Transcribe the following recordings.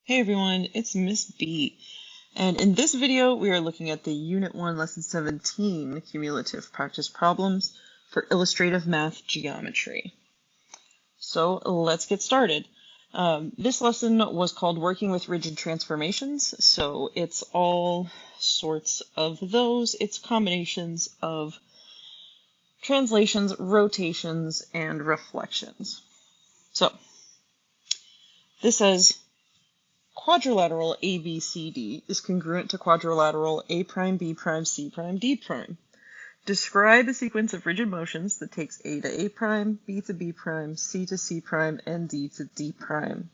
Hey everyone, it's Miss B, and in this video we are looking at the Unit 1 Lesson 17 Cumulative Practice Problems for Illustrative Math Geometry. So let's get started. This lesson was called Working with Rigid Transformations, so it's all sorts of those. It's combinations of translations, rotations, and reflections. So this says quadrilateral ABCD is congruent to quadrilateral A prime, B prime, C prime, D prime. Describe a sequence of rigid motions that takes A to A prime, B to B prime, C to C prime, and D to D prime.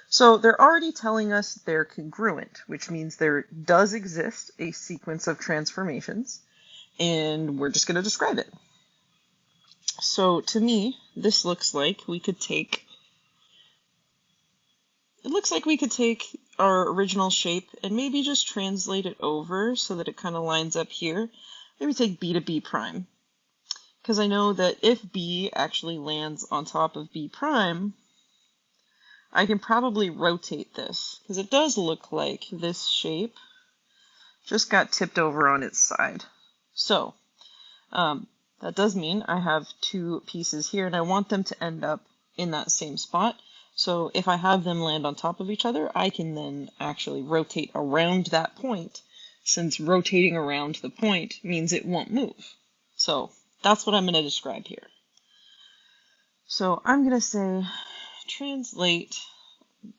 So they're already telling us they're congruent, which means there does exist a sequence of transformations, and we're just going to describe it. So to me, this looks like we could take our original shape and maybe just translate it over so that it kind of lines up here. Maybe take B to B prime. Because I know that if B actually lands on top of B prime, I can probably rotate this. Because it does look like this shape just got tipped over on its side. So, that does mean I have two pieces here and I want them to end up in that same spot. So if I have them land on top of each other, I can then actually rotate around that point, since rotating around the point means it won't move. So that's what I'm going to describe here. So I'm going to say translate,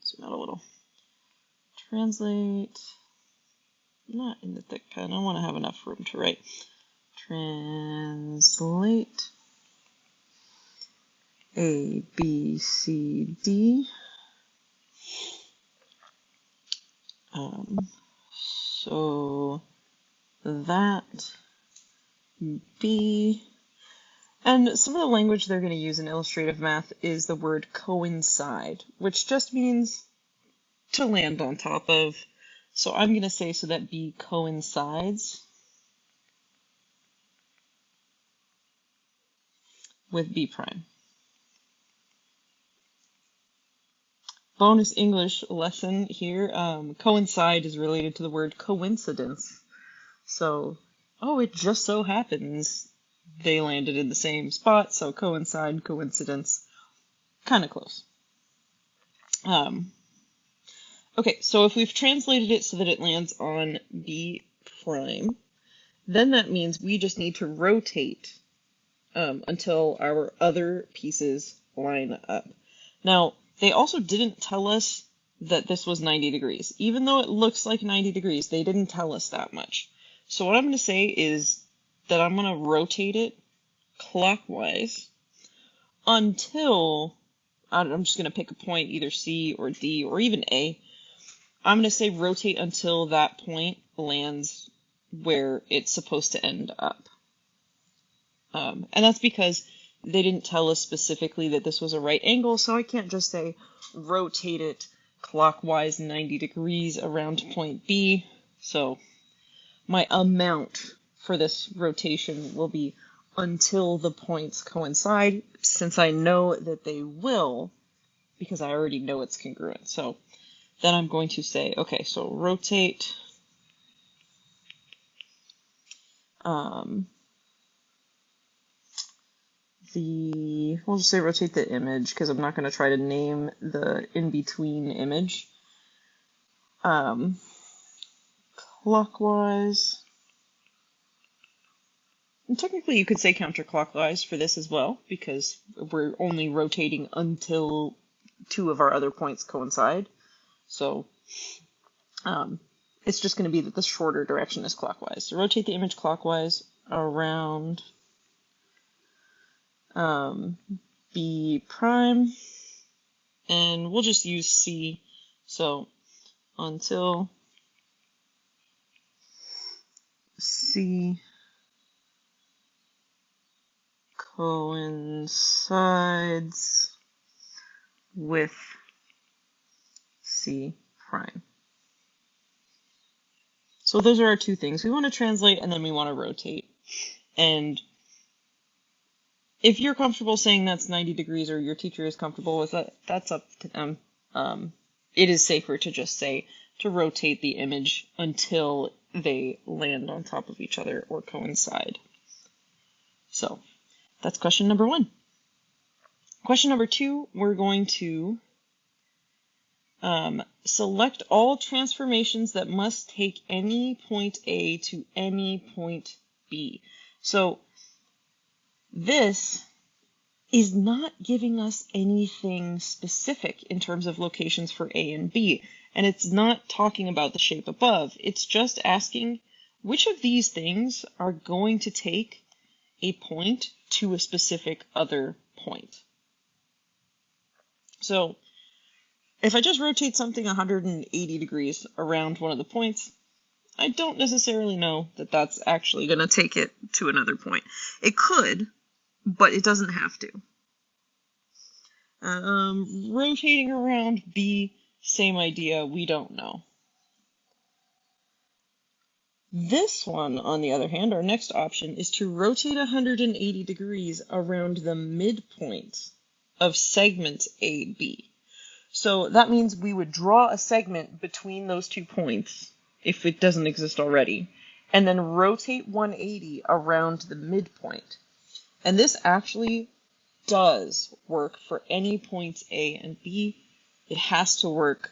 zoom out a little, translate, not in the thick pen, I want to have enough room to write, translate A, B, C, D. So that B, and some of the language they're going to use in illustrative math is the word coincide, which just means to land on top of. So I'm going to say so that B coincides with B prime. Bonus English lesson here. Coincide is related to the word coincidence. So, oh, it just so happens they landed in the same spot, so coincide, coincidence, kind of close. Okay, so if we've translated it so that it lands on B prime, then that means we just need to rotate until our other pieces line up. Now, they also didn't tell us that this was 90 degrees. Even though it looks like 90 degrees, they didn't tell us that much. So what I'm going to say is that I'm going to rotate it clockwise until, I'm just going to pick a point, either C or D or even A. I'm going to say rotate until that point lands where it's supposed to end up. And that's because they didn't tell us specifically that this was a right angle, so I can't just say rotate it clockwise 90 degrees around point B. So my amount for this rotation will be until the points coincide, since I know that they will, because I already know it's congruent. So then I'm going to say, okay, so rotate we'll just say rotate the image, because I'm not going to try to name the in-between image. Clockwise. And technically you could say counterclockwise for this as well, because we're only rotating until two of our other points coincide. So it's just going to be that the shorter direction is clockwise. So rotate the image clockwise around B prime, and we'll just use C. So until C coincides with C prime. So those are our two things. We want to translate and then we want to rotate. And if you're comfortable saying that's 90 degrees or your teacher is comfortable with that, that's up to them. it is safer to just say to rotate the image until they land on top of each other or coincide. So that's question number 1. Question number 2, we're going to select all transformations that must take any point A to any point B. So this is not giving us anything specific in terms of locations for A and B, and it's not talking about the shape above. It's just asking which of these things are going to take a point to a specific other point. So if I just rotate something 180 degrees around one of the points, I don't necessarily know that that's actually going to take it to another point. It could, but it doesn't have to. Rotating around B, same idea, we don't know. This one, on the other hand, our next option, is to rotate 180 degrees around the midpoint of segment AB. So that means we would draw a segment between those 2 points, if it doesn't exist already, and then rotate 180 around the midpoint. And this actually does work for any points A and B. It has to work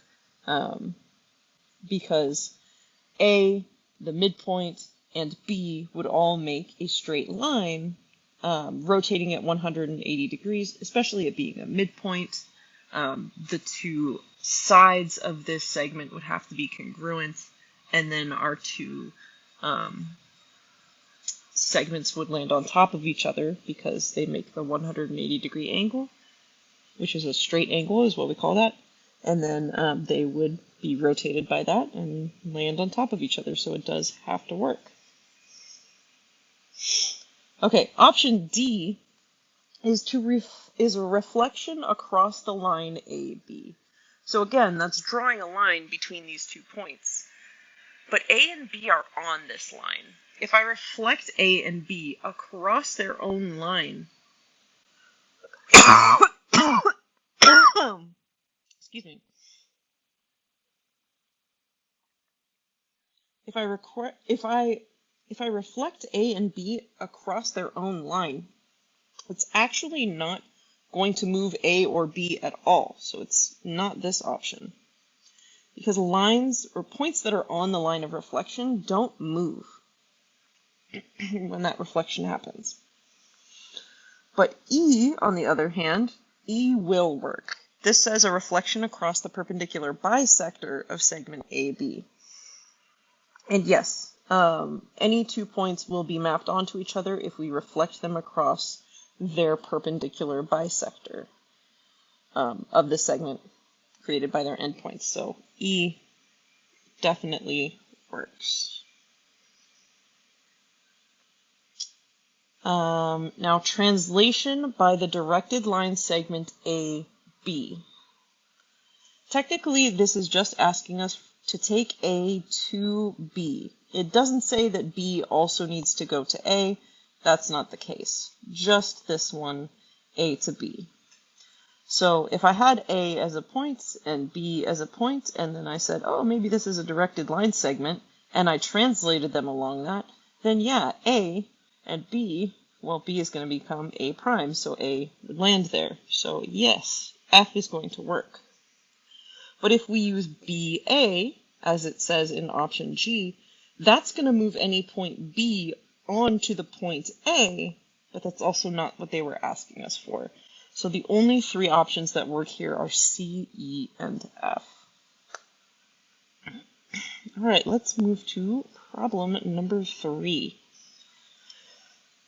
because A, the midpoint, and B would all make a straight line, rotating at 180 degrees, especially it being a midpoint. The 2 sides of this segment would have to be congruent, and then our 2 segments would land on top of each other because they make the 180 degree angle, which is a straight angle is what we call that, and then they would be rotated by that and land on top of each other, so it does have to work. Okay, option D is a reflection across the line AB. So again, that's drawing a line between these 2 points. But A and B are on this line. If I reflect A and B across their own line, excuse me. If I reflect A and B across their own line, it's actually not going to move A or B at all. So it's not this option. Because lines or points that are on the line of reflection don't move when that reflection happens. But E, on the other hand, E will work. This says a reflection across the perpendicular bisector of segment AB. And yes, any 2 points will be mapped onto each other if we reflect them across their perpendicular bisector of the segment created by their endpoints. So E definitely works. Now translation by the directed line segment AB. Technically, this is just asking us to take A to B. It doesn't say that B also needs to go to A. That's not the case. Just this one, A to B. So if I had A as a point and B as a point, and then I said, oh, maybe this is a directed line segment, and I translated them along that, then yeah, A and B, well, B is going to become A prime, so A would land there. So yes, F is going to work. But if we use BA, as it says in option G, that's going to move any point B onto the point A, but that's also not what they were asking us for. So the only 3 options that work here are C, E, and F. All right, let's move to problem number 3.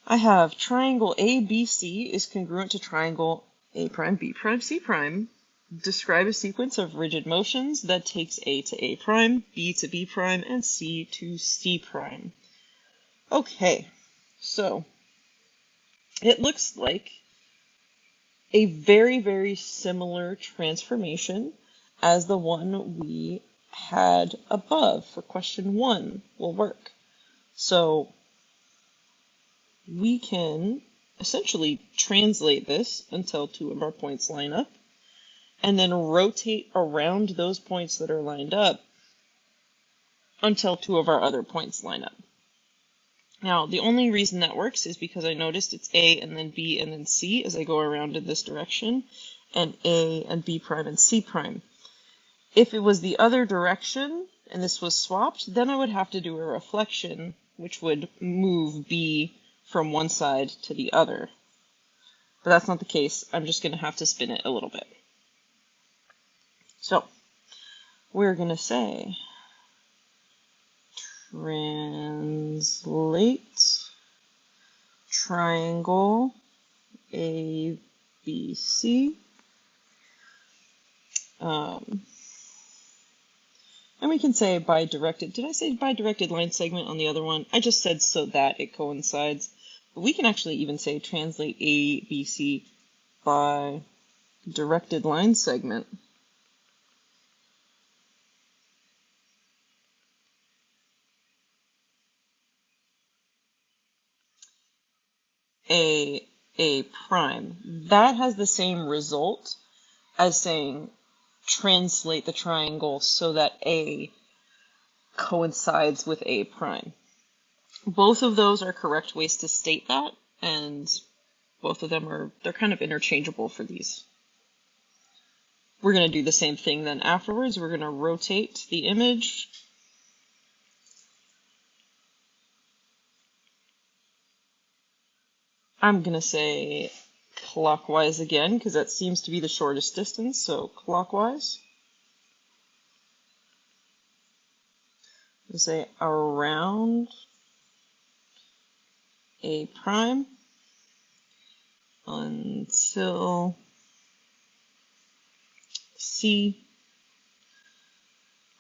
I have triangle ABC is congruent to triangle A prime, B prime, C prime. Describe a sequence of rigid motions that takes A to A prime, B to B prime, and C to C prime. Okay, so it looks like a very, very similar transformation as the one we had above for question 1 will work. So we can essentially translate this until 2 of our points line up. and then rotate around those points that are lined up until two of our other points line up. Now, the only reason that works is because I noticed it's A and then B and then C as I go around in this direction, and A and B prime and C prime. If it was the other direction and this was swapped, then I would have to do a reflection, which would move B from one side to the other. But that's not the case. I'm just going to have to spin it a little bit. So, we're going to say translate triangle ABC. And we can say bidirected. Did I say bidirected line segment on the other one? I just said so that it coincides. But we can actually even say translate ABC by directed line segment. A prime. That has the same result as saying translate the triangle so that A coincides with A prime. Both of those are correct ways to state that, and both of them they're kind of interchangeable for these. We're going to do the same thing then afterwards. We're going to rotate the image. I'm going to say clockwise again, because that seems to be the shortest distance, so clockwise. We'll say around A prime until C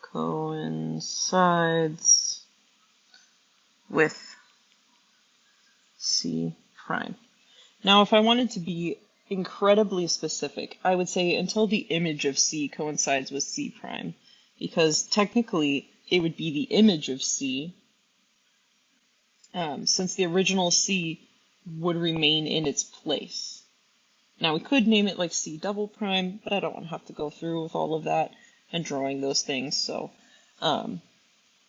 coincides with C prime. Now, if I wanted to be incredibly specific, I would say until the image of C coincides with C prime, because technically it would be the image of C, since the original C would remain in its place. Now, we could name it like C double prime, but I don't want to have to go through with all of that and drawing those things, so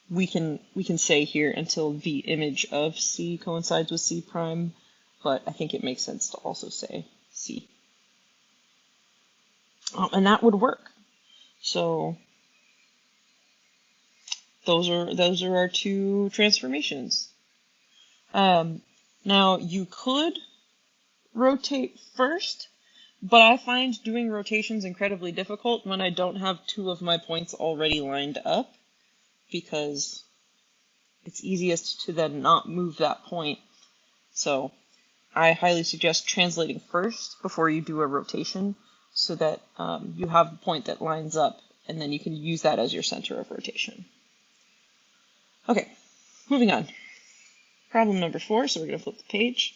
we can say here until the image of C coincides with C prime, but I think it makes sense to also say C. And that would work. So those are our two transformations. Now you could rotate first, but I find doing rotations incredibly difficult when I don't have two of my points already lined up, because it's easiest to then not move that point. So I highly suggest translating first before you do a rotation, so that you have the point that lines up, and then you can use that as your center of rotation. Okay, moving on. Problem number 4, so we're going to flip the page.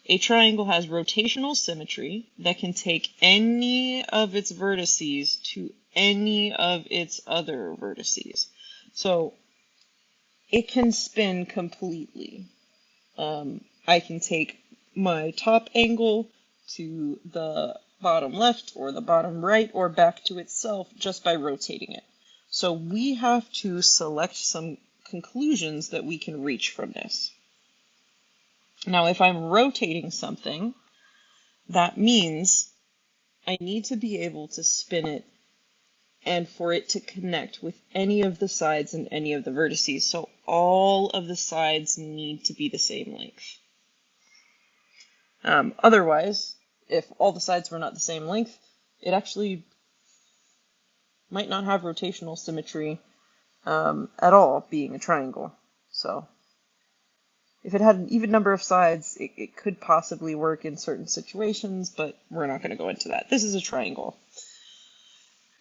A triangle has rotational symmetry that can take any of its vertices to any of its other vertices. So it can spin completely. I can take my top angle to the bottom left or the bottom right or back to itself just by rotating it. So we have to select some conclusions that we can reach from this. Now, if I'm rotating something, that means I need to be able to spin it and for it to connect with any of the sides and any of the vertices. So all of the sides need to be the same length. Otherwise, if all the sides were not the same length, it actually might not have rotational symmetry at all, being a triangle. So if it had an even number of sides, it could possibly work in certain situations, but we're not going to go into that. This is a triangle.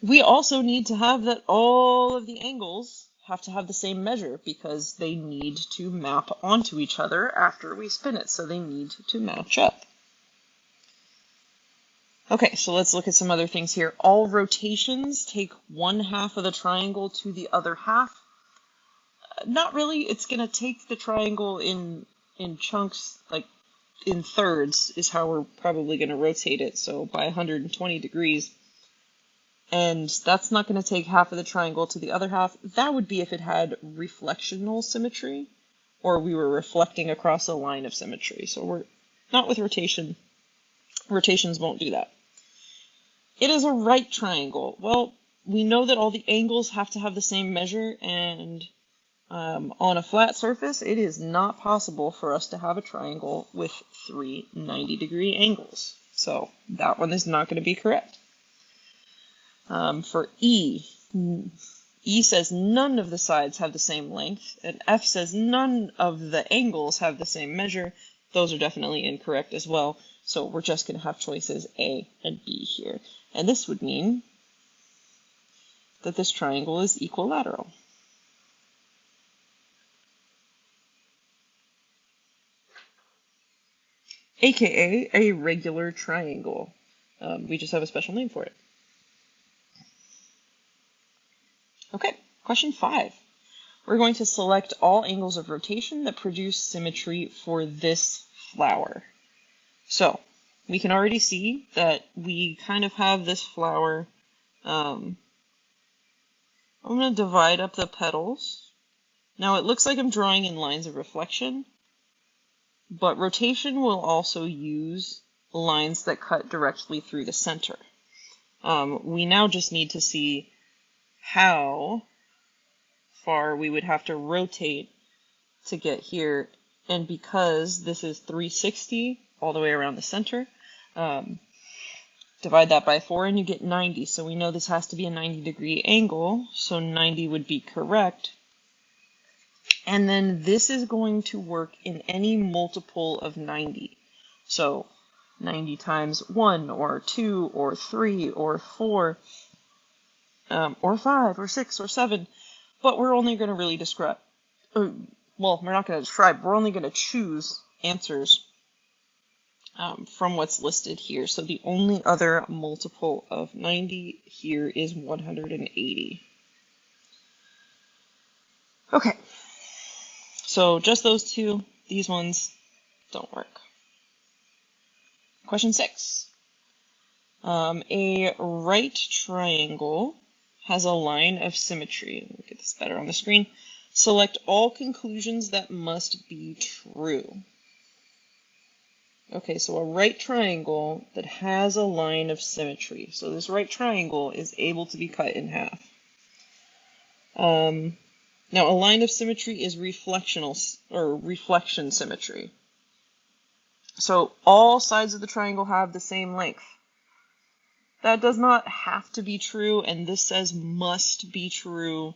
We also need to have that all of the angles have to have the same measure, because they need to map onto each other after we spin it, so they need to match up. Okay, so let's look at some other things here. All rotations take one half of the triangle to the other half. Not really. It's going to take the triangle in chunks, like in thirds is how we're probably going to rotate it. So by 120 degrees, And that's not going to take half of the triangle to the other half. That would be if it had reflectional symmetry, or we were reflecting across a line of symmetry. So we're not with rotation. Rotations won't do that. It is a right triangle. Well, we know that all the angles have to have the same measure, and on a flat surface, it is not possible for us to have a triangle with 3 90-degree angles. So that one is not going to be correct. For E, E says none of the sides have the same length, and F says none of the angles have the same measure. Those are definitely incorrect as well, so we're just going to have choices A and B here. And this would mean that this triangle is equilateral. AKA a regular triangle. We just have a special name for it. Okay, question 5. We're going to select all angles of rotation that produce symmetry for this flower. So we can already see that we kind of have this flower. I'm going to divide up the petals. Now it looks like I'm drawing in lines of reflection, but rotation will also use lines that cut directly through the center. We now just need to see how far we would have to rotate to get here, and because this is 360 all the way around the center, divide that by 4 and you get 90. So we know this has to be a 90-degree angle, so 90 would be correct. And then this is going to work in any multiple of 90. So 90 times 1 or 2 or 3 or 4 or 5 or 6 or 7. But we're only going to really describe, well, we're not going to describe, we're only going to choose answers from what's listed here. So the only other multiple of 90 here is 180. Okay, so just those two, these ones don't work. Question 6. A right triangle has a line of symmetry. Let me get this better on the screen. Select all conclusions that must be true. Okay, so a right triangle that has a line of symmetry. So this right triangle is able to be cut in half. Now a line of symmetry is reflection symmetry. So all sides of the triangle have the same length. That does not have to be true, and this says must be true,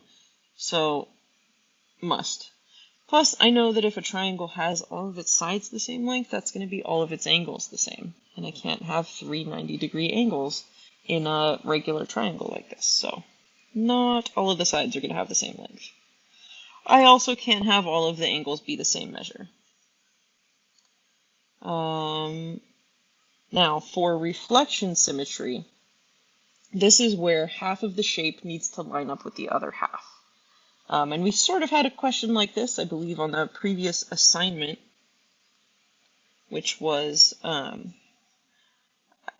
so must. Plus, I know that if a triangle has all of its sides the same length, that's going to be all of its angles the same. And I can't have 3 90-degree angles in a regular triangle like this, so not all of the sides are going to have the same length. I also can't have all of the angles be the same measure. Now, for reflection symmetry, this is where half of the shape needs to line up with the other half. And we sort of had a question like this, I believe, on the previous assignment, which was, I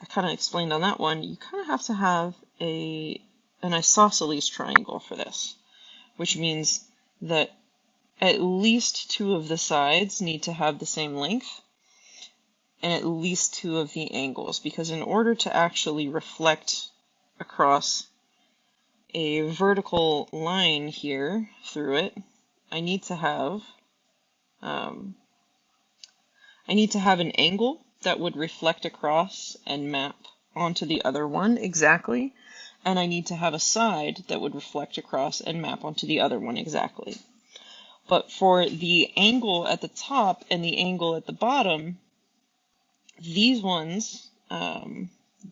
kind of explained on that one, you kind of have to have an isosceles triangle for this, which means that at least 2 of the sides need to have the same length, and at least 2 of the angles, because in order to actually reflect across a vertical line here through it, I need to have an angle that would reflect across and map onto the other one exactly, and I need to have a side that would reflect across and map onto the other one exactly. But for the angle at the top and the angle at the bottom, these ones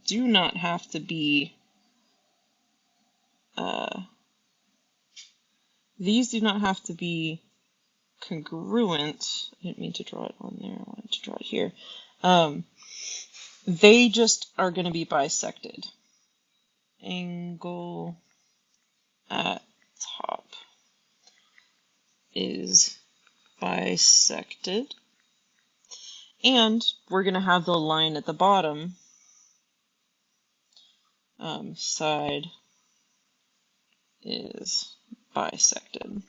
do not have to be congruent. I didn't mean to draw it on there. I wanted to draw it here. They just are going to be bisected. Angle at top is bisected. And we're going to have the line at the bottom side is bisected.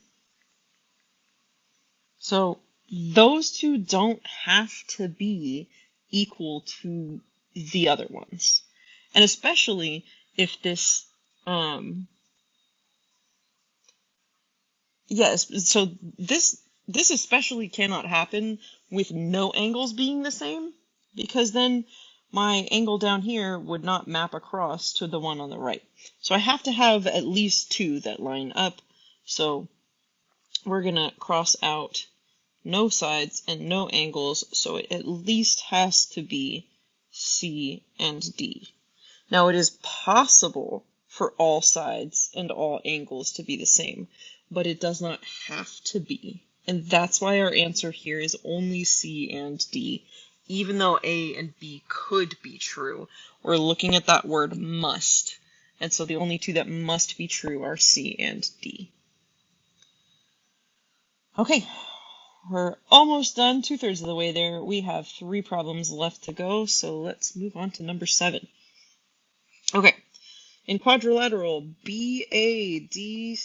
So those two don't have to be equal to the other ones. And especially if this, yes, so this especially cannot happen with no angles being the same, because then my angle down here would not map across to the one on the right. So I have to have at least two that line up. So we're going to cross out no sides and no angles, so it at least has to be C and D. Now it is possible for all sides and all angles to be the same, but it does not have to be. And that's why our answer here is only C and D. Even though A and B could be true, we're looking at that word must. And so the only two that must be true are C and D. Okay, we're almost done, 2/3 of the way there. We have 3 problems left to go, so let's move on to number 7. Okay, in quadrilateral BADC,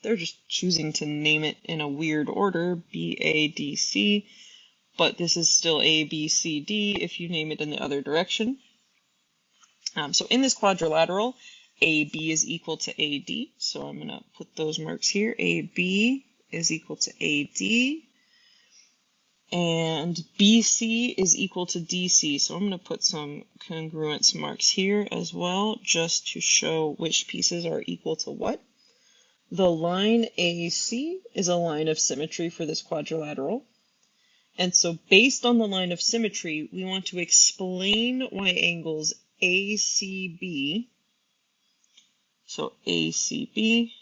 they're just choosing to name it in a weird order, BADC, but this is still ABCD if you name it in the other direction. So in this quadrilateral, AB is equal to AD, so I'm going to put those marks here. AB is equal to AD, and BC is equal to DC, so I'm going to put some congruence marks here as well, just to show which pieces are equal to what. The line AC is a line of symmetry for this quadrilateral, and so based on the line of symmetry, we want to explain why angles ACB, so ACB,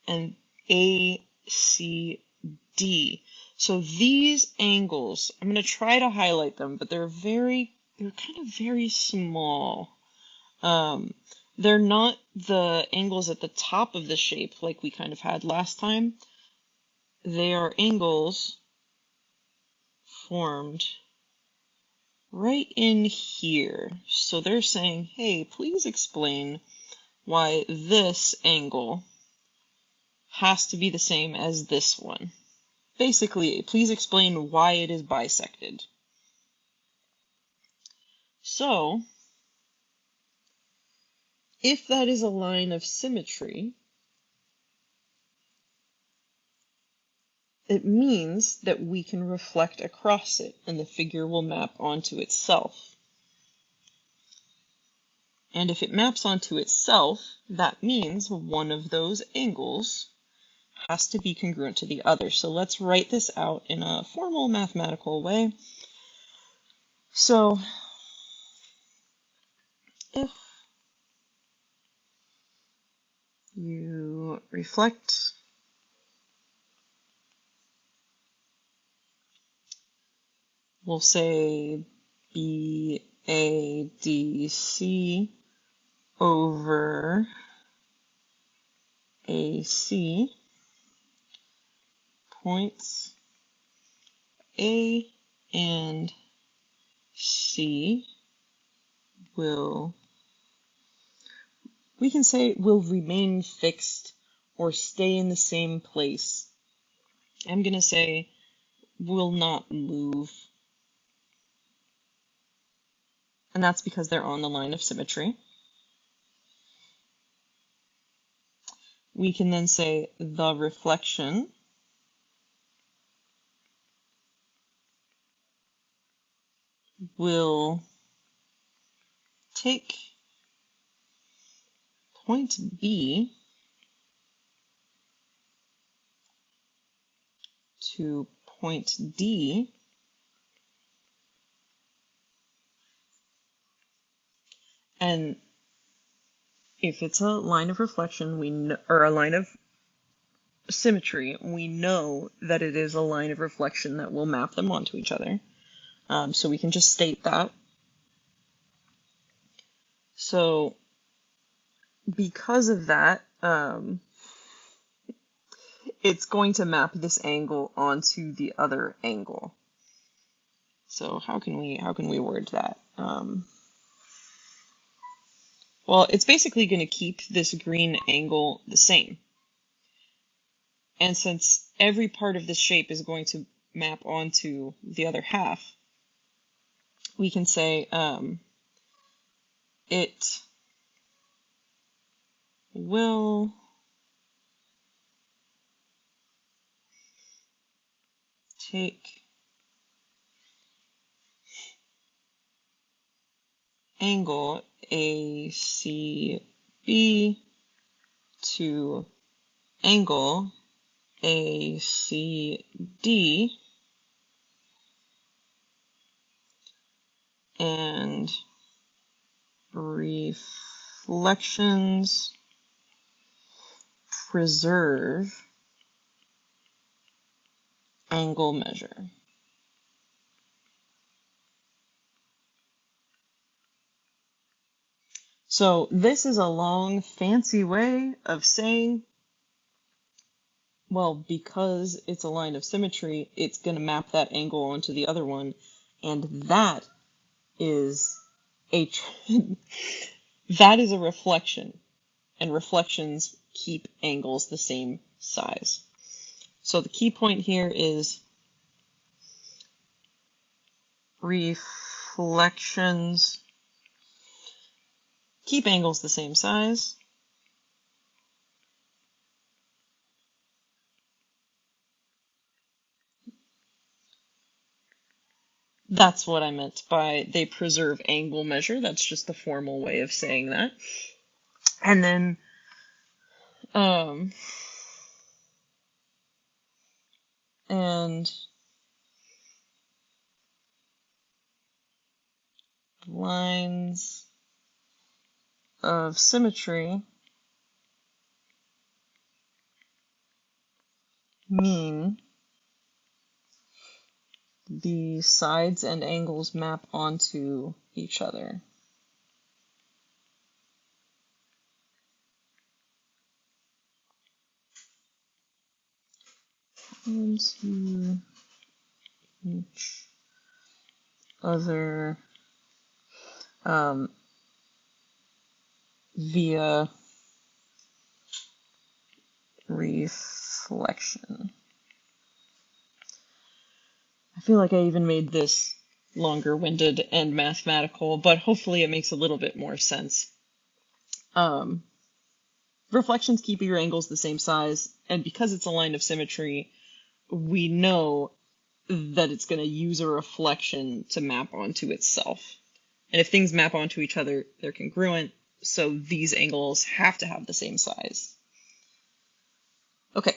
and ACD. So these angles, I'm going to try to highlight them, but they're kind of very small. They're not the angles at the top of the shape like we kind of had last time. They are angles formed right in here. So they're saying, hey, please explain why this angle has to be the same as this one. Basically, please explain why it is bisected. So, if that is a line of symmetry, it means that we can reflect across it and the figure will map onto itself. And if it maps onto itself, that means one of those angles has to be congruent to the other. So let's write this out in a formal mathematical way. So if you reflect we'll say BADC over AC, points A and C will remain fixed or stay in the same place. I'm going to say will not move. And that's because they're on the line of symmetry. We can then say the reflection will take point B to point D, and if it's a line of reflection, or a line of symmetry, we know that it is a line of reflection that will map them onto each other. So we can just state that. So because of that, it's going to map this angle onto the other angle. So how can we word that? well, it's basically going to keep this green angle the same. And since every part of this shape is going to map onto the other half, we can say it will take angle ACB to angle ACD and reflections preserve angle measure. So this is a long, fancy way of saying, well, because it's a line of symmetry, it's going to map that angle onto the other one, and that is a that is a reflection, and reflections keep angles the same size. So the key point here is reflections keep angles the same size. That's what I meant by they preserve angle measure. That's just the formal way of saying that. And then and lines of symmetry mean the sides and angles map onto each other. Onto each other via reflection. I feel like I even made this longer-winded and mathematical, but hopefully it makes a little bit more sense. Reflections keep your angles the same size, and because it's a line of symmetry, we know that it's going to use a reflection to map onto itself. And if things map onto each other, they're congruent, so these angles have to have the same size. Okay.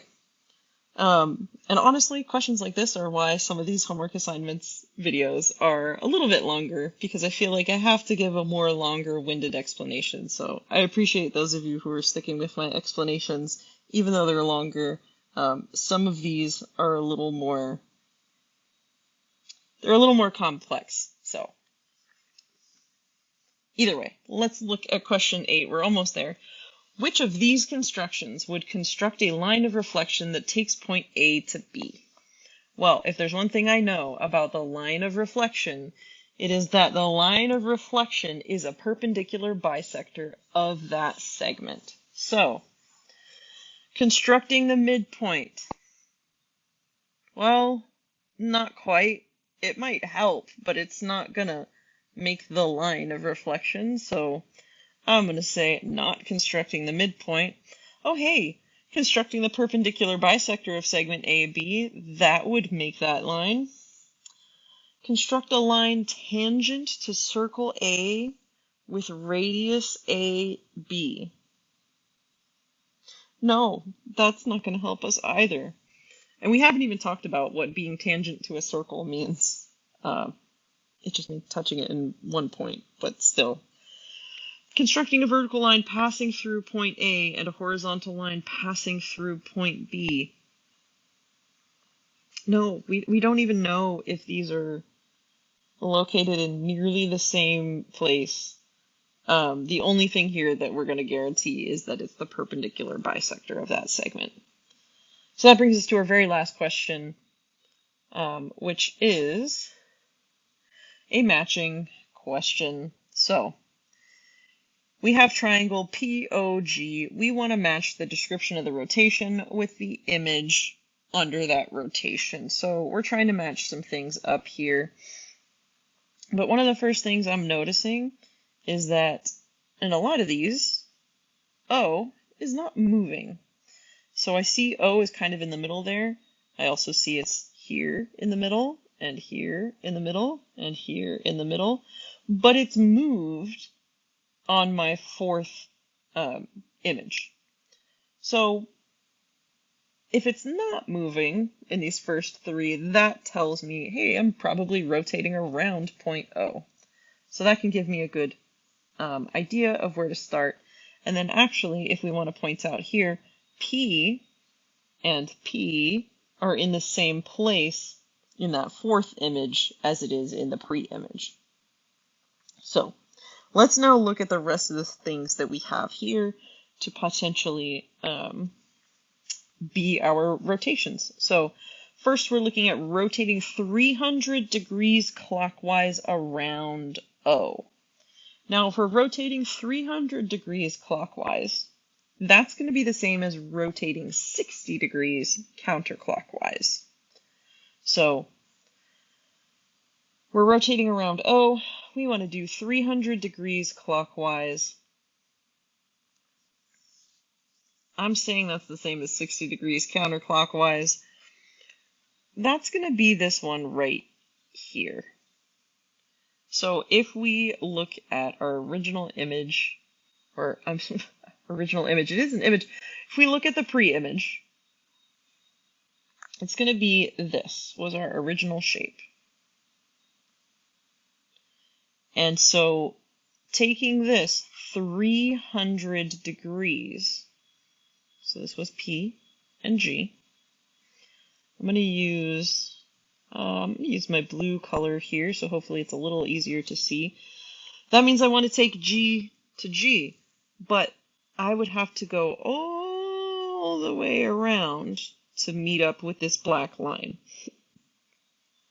And honestly, questions like this are why some of these homework assignments videos are a little bit longer, because I feel like I have to give a more longer-winded explanation. So I appreciate those of you who are sticking with my explanations, even though they're longer. Some of these are a little more complex. So either way, let's look at question 8. We're almost there. Which of these constructions would construct a line of reflection that takes point A to B? Well, if there's one thing I know about the line of reflection, it is that the line of reflection is a perpendicular bisector of that segment. So, constructing the midpoint. Well, not quite. It might help, but it's not gonna make the line of reflection, so I'm going to say not constructing the midpoint. Oh, hey, constructing the perpendicular bisector of segment AB, that would make that line. Construct a line tangent to circle A with radius AB. No, that's not going to help us either. And we haven't even talked about what being tangent to a circle means. It just means touching it in one point, but still. Constructing a vertical line passing through point A and a horizontal line passing through point B. No, we don't even know if these are located in nearly the same place. The only thing here that we're going to guarantee is that it's the perpendicular bisector of that segment. So that brings us to our very last question, which is a matching question. So we have triangle POG. We want to match the description of the rotation with the image under that rotation. So we're trying to match some things up here. But one of the first things I'm noticing is that in a lot of these, O is not moving. So I see O is kind of in the middle there. I also see it's here in the middle, and here in the middle, and here in the middle. But it's moved on my fourth image. So if it's not moving in these first three, that tells me, hey, I'm probably rotating around point O. So that can give me a good idea of where to start. And then actually, if we want to point out here, P and P are in the same place in that fourth image as it is in the pre-image. So let's now look at the rest of the things that we have here to potentially be our rotations. So first we're looking at rotating 300 degrees clockwise around O. Now if we're rotating 300 degrees clockwise, that's going to be the same as rotating 60 degrees counterclockwise. So we're rotating around O. We want to do 300 degrees clockwise. I'm saying that's the same as 60 degrees counterclockwise. That's going to be this one right here. So if we look at our original image, or original image, it is an image. If we look at the pre-image, it's going to be this was our original shape. And so taking this 300 degrees, so this was P and G, I'm going to use my blue color here, so hopefully it's a little easier to see. That means I want to take G to G, but I would have to go all the way around to meet up with this black line.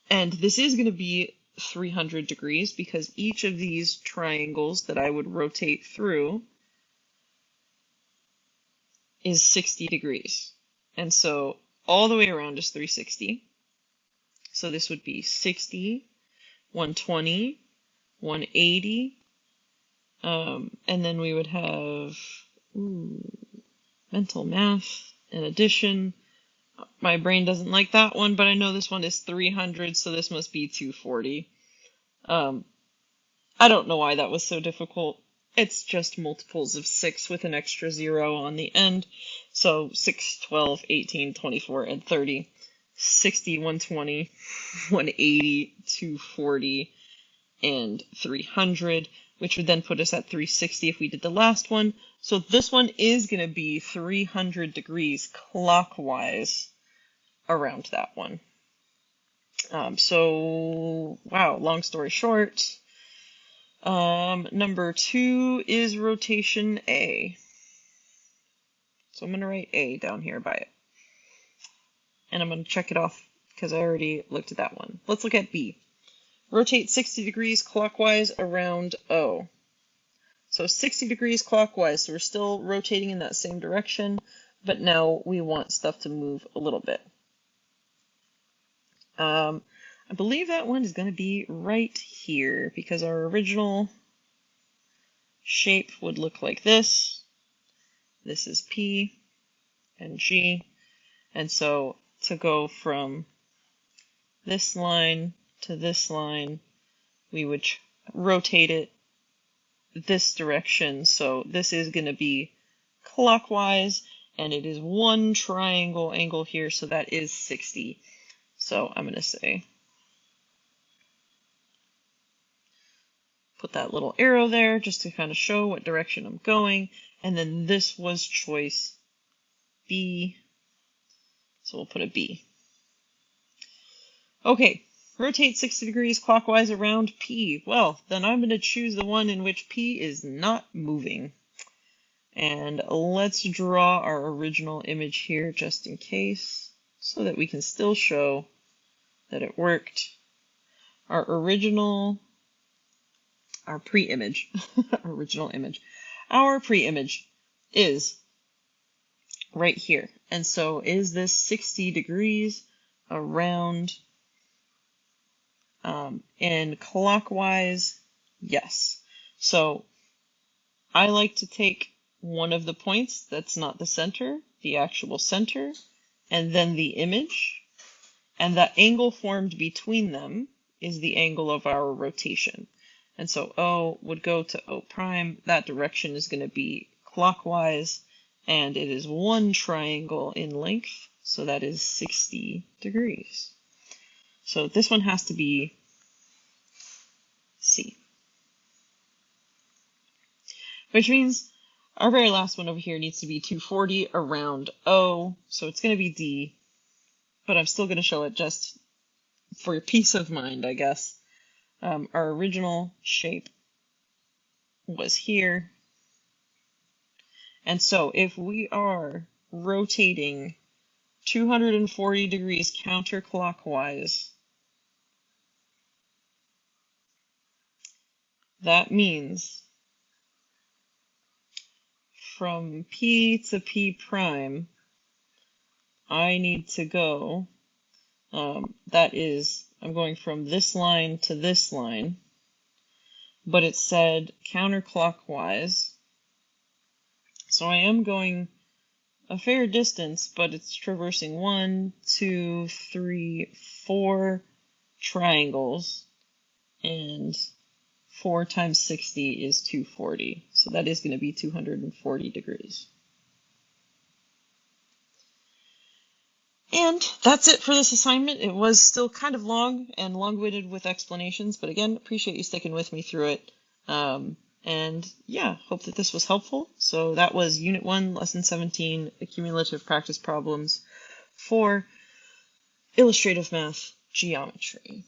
And this is going to be 300 degrees because each of these triangles that I would rotate through is 60 degrees. And so all the way around is 360. So this would be 60, 120, 180, and then we would have mental math and addition. My brain doesn't like that one, but I know this one is 300, so this must be 240. I don't know why that was so difficult. It's just multiples of 6 with an extra 0 on the end. So 6, 12, 18, 24, and 30. 60, 120, 180, 240, and 300, which would then put us at 360 if we did the last one. So this one is going to be 300 degrees clockwise around that one. So, wow, long story short, number 2 is rotation A. So I'm going to write A down here by it. And I'm going to check it off because I already looked at that one. Let's look at B. Rotate 60 degrees clockwise around O. So 60 degrees clockwise, so we're still rotating in that same direction, but now we want stuff to move a little bit. I believe that one is going to be right here because our original shape would look like this. This is P and G. And so to go from this line to this line, we would rotate it this direction. So this is going to be clockwise, and it is one triangle angle here, so that is 60. So I'm going to say, put that little arrow there just to kind of show what direction I'm going. And then this was choice B. So we'll put a B. Okay, rotate 60 degrees clockwise around P. Well, then I'm going to choose the one in which P is not moving. And let's draw our original image here just in case, so that we can still show that it worked. Our original our pre-image, original image. Our pre-image is right here. And so is this 60 degrees around in clockwise? Yes. So I like to take one of the points that's not the center, the actual center, and then the image, and the angle formed between them is the angle of our rotation. And so O would go to O prime. That direction is going to be clockwise, and it is one triangle in length, so that is 60 degrees. So this one has to be C. Which means our very last one over here needs to be 240 around O, so it's going to be D, but I'm still going to show it just for peace of mind, I guess. Our original shape was here. And so if we are rotating 240 degrees counterclockwise, that means from P to P prime, I need to go, that is, I'm going from this line to this line, but it said counterclockwise. So I am going a fair distance, but it's traversing 1, 2, 3, 4 triangles, and 4 times 60 is 240. So that is going to be 240 degrees. And that's it for this assignment. It was still kind of long and long-winded with explanations, but again, appreciate you sticking with me through it. And yeah, hope that this was helpful. So that was Unit 1, Lesson 17, Accumulative Practice Problems for Illustrative Math Geometry.